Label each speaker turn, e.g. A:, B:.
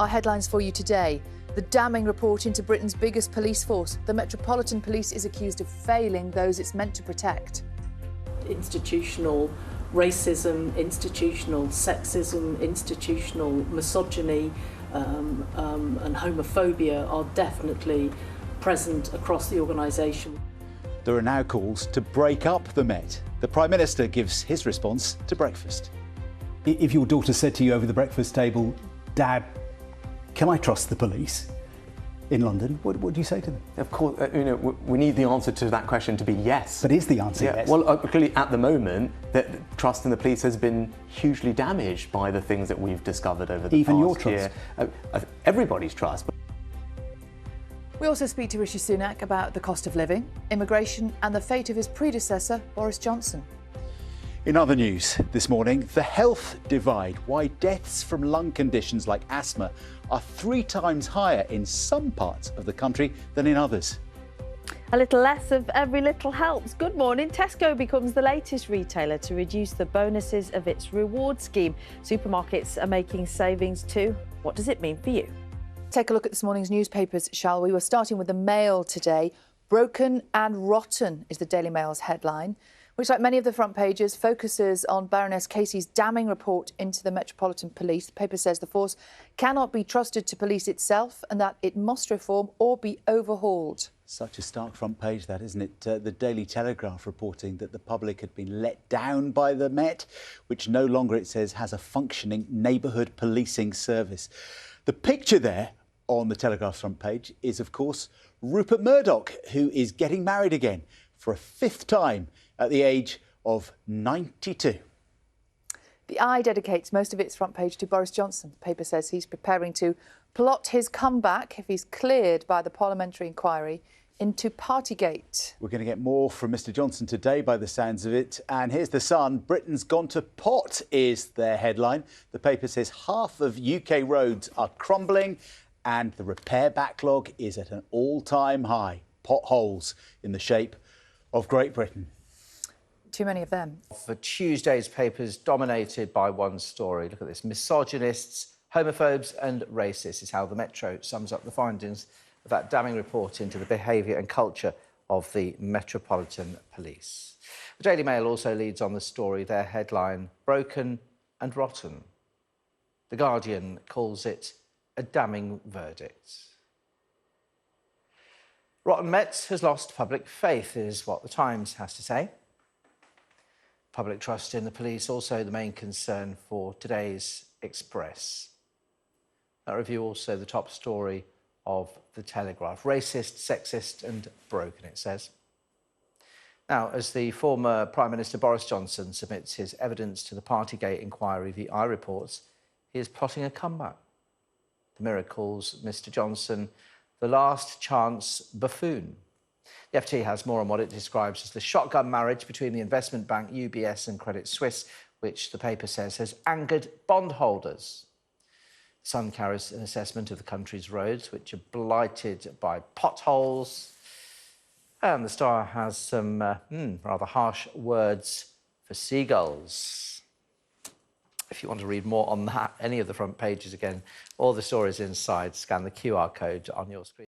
A: Our headlines for you today. The damning report into Britain's biggest police force. The Metropolitan Police is accused of failing those it's meant to protect.
B: Institutional racism, institutional sexism, institutional misogyny and homophobia are definitely present across the organisation.
C: There are now calls to break up the Met. The Prime Minister gives his response to breakfast.
D: If your daughter said to you over the breakfast table, "Dad, can I trust the police?" in London, what do you say to them?
E: Of course, we need the answer to that question to be yes.
D: But is the answer yes?
E: Well, clearly at the moment, that trust in the police has been hugely damaged by the things that we've discovered over the
D: Even
E: past
D: your trust?
E: year. Everybody's trust.
A: We also speak to Rishi Sunak about the cost of living, immigration and the fate of his predecessor, Boris Johnson.
C: In other news this morning, the health divide, why deaths from lung conditions like asthma are 3 times higher in some parts of the country than in others.
F: A little less of every little helps. Good morning. Tesco becomes the latest retailer to reduce the bonuses of its reward scheme. Supermarkets are making savings too. What does it mean for you?
A: Take a look at this morning's newspapers, shall we? We're starting with the Mail today. Broken and rotten is the Daily Mail's headline, which, like many of the front pages, focuses on Baroness Casey's damning report into the Metropolitan Police. The paper says the force cannot be trusted to police itself and that it must reform or be overhauled.
C: Such a stark front page, that, isn't it? The Daily Telegraph reporting that the public had been let down by the Met, which no longer, it says, has a functioning neighbourhood policing service. The picture there on the Telegraph's front page is, of course, Rupert Murdoch, who is getting married again for a 5th time at the age of 92.
A: The Eye dedicates most of its front page to Boris Johnson. The paper says he's preparing to plot his comeback, if he's cleared by the parliamentary inquiry, into Partygate.
C: We're going to get more from Mr Johnson today by the sounds of it. And here's The Sun. Britain's gone to pot is their headline. The paper says half of UK roads are crumbling and the repair backlog is at an all-time high. Potholes in the shape of Great Britain.
A: Too many of them.
G: For Tuesday's papers, dominated by one story. Look at this. Misogynists, homophobes and racists is how the Metro sums up the findings of that damning report into the behaviour and culture of the Metropolitan Police. The Daily Mail also leads on the story, their headline, Broken and Rotten. The Guardian calls it a damning verdict. Rotten Met has lost public faith, is what the Times has to say. Public trust in the police also the main concern for today's Express. That review also the top story of the Telegraph. Racist, sexist and broken, it says. Now, as the former Prime Minister Boris Johnson submits his evidence to the Partygate inquiry, the Eye reports he is plotting a comeback. The Mirror calls Mr Johnson the last chance buffoon. The FT has more on what it describes as the shotgun marriage between the investment bank UBS and Credit Suisse, which the paper says has angered bondholders. The Sun carries an assessment of the country's roads, which are blighted by potholes. And the Star has some rather harsh words for seagulls. If you want to read more on that, any of the front pages again, all the stories inside, scan the QR code on your screen.